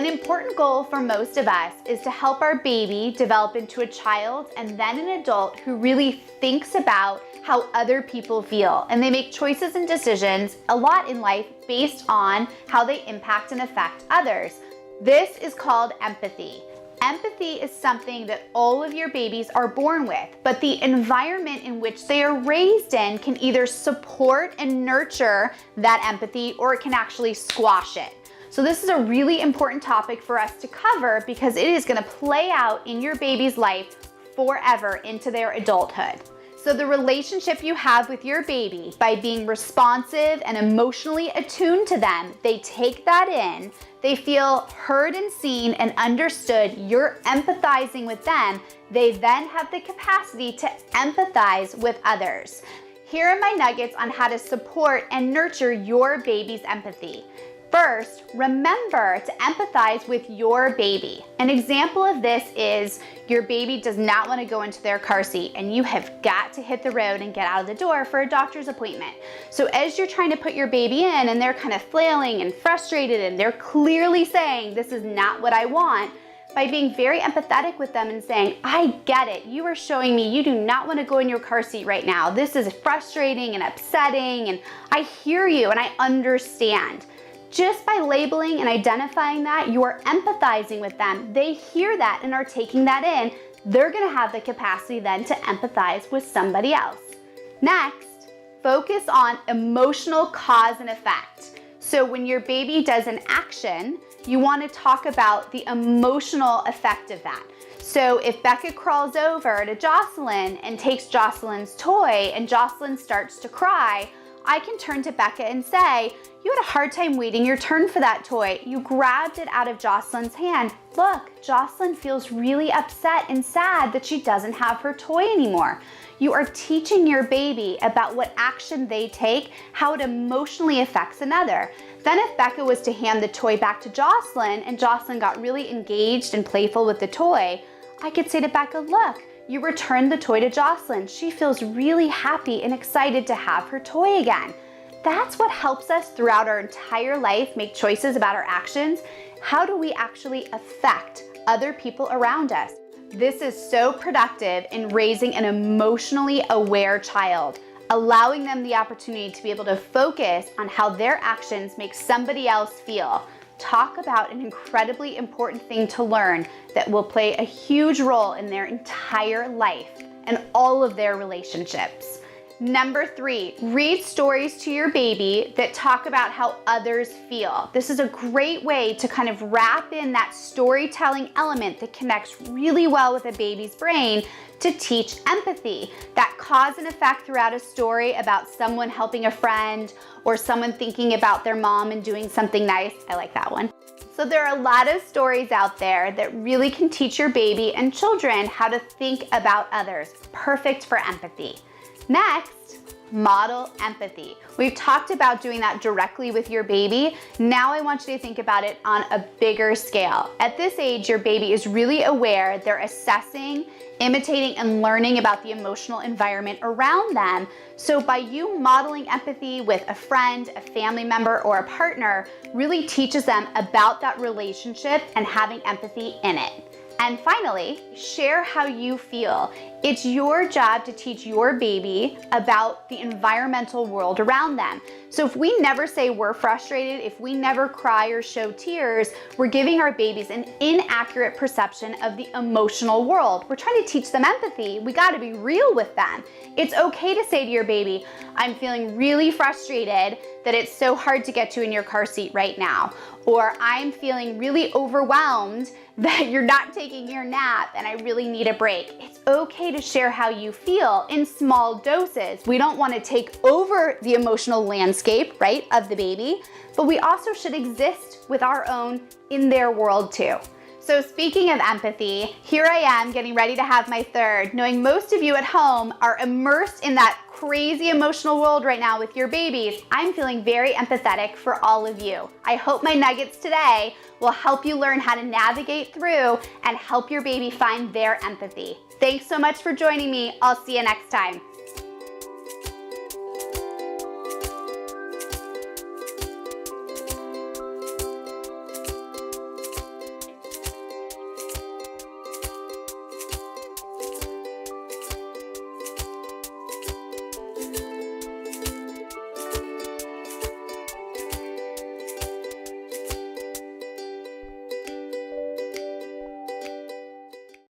important goal for most of us is to help our baby develop into a child and then an adult who really thinks about how other people feel, and they make choices and decisions a lot in life based on how they impact and affect others. This is called empathy. Empathy is something that all of your babies are born with, but the environment in which they are raised in can either support and nurture that empathy, or it can actually squash it. So this is a really important topic for us to cover because it is going to play out in your baby's life forever into their adulthood. So the relationship you have with your baby, by being responsive and emotionally attuned to them, they take that in, they feel heard and seen and understood, you're empathizing with them, they then have the capacity to empathize with others. Here are my nuggets on how to support and nurture your baby's empathy. First, remember to empathize with your baby. An example of this is your baby does not want to go into their car seat and you have got to hit the road and get out of the door for a doctor's appointment. So as you're trying to put your baby in and they're kind of flailing and frustrated and they're clearly saying, this is not what I want, by being very empathetic with them and saying, I get it, you are showing me you do not want to go in your car seat right now. This is frustrating and upsetting, and I hear you and I understand. Just by labeling and identifying that, you are empathizing with them. They hear that and are taking that in. They're gonna have the capacity then to empathize with somebody else. Next, focus on emotional cause and effect. So when your baby does an action, you wanna talk about the emotional effect of that. So if Becca crawls over to Jocelyn and takes Jocelyn's toy and Jocelyn starts to cry, I can turn to Becca and say, you had a hard time waiting your turn for that toy. You grabbed it out of Jocelyn's hand. Look, Jocelyn feels really upset and sad that she doesn't have her toy anymore. You are teaching your baby about what action they take, how it emotionally affects another. Then if Becca was to hand the toy back to Jocelyn and Jocelyn got really engaged and playful with the toy, I could say to Becca, look, you returned the toy to Jocelyn. She feels really happy and excited to have her toy again. That's what helps us throughout our entire life make choices about our actions. How do we actually affect other people around us? This is so productive in raising an emotionally aware child, allowing them the opportunity to be able to focus on how their actions make somebody else feel. Talk about an incredibly important thing to learn that will play a huge role in their entire life and all of their relationships. Number 3, read stories to your baby that talk about how others feel. This is a great way to kind of wrap in that storytelling element that connects really well with a baby's brain to teach empathy. That cause and effect throughout a story about someone helping a friend or someone thinking about their mom and doing something nice. I like that one. So there are a lot of stories out there that really can teach your baby and children how to think about others. Perfect for empathy. Next, model empathy. We've talked about doing that directly with your baby. Now I want you to think about it on a bigger scale. At this age, your baby is really aware. They're assessing, imitating, and learning about the emotional environment around them. So by you modeling empathy with a friend, a family member, or a partner, really teaches them about that relationship and having empathy in it. And finally, share how you feel. It's your job to teach your baby about the environmental world around them. So if we never say we're frustrated, if we never cry or show tears, we're giving our babies an inaccurate perception of the emotional world. We're trying to teach them empathy. We gotta be real with them. It's okay to say to your baby, I'm feeling really frustrated that it's so hard to get to in your car seat right now. Or I'm feeling really overwhelmed that you're not taking your nap and I really need a break. It's okay to share how you feel in small doses. We don't want to take over the emotional landscape, right, of the baby, but we also should exist with our own in their world too. So speaking of empathy, here I am getting ready to have my third, knowing most of you at home are immersed in that crazy emotional world right now with your babies. I'm feeling very empathetic for all of you. I hope my nuggets today will help you learn how to navigate through and help your baby find their empathy. Thanks so much for joining me. I'll see you next time.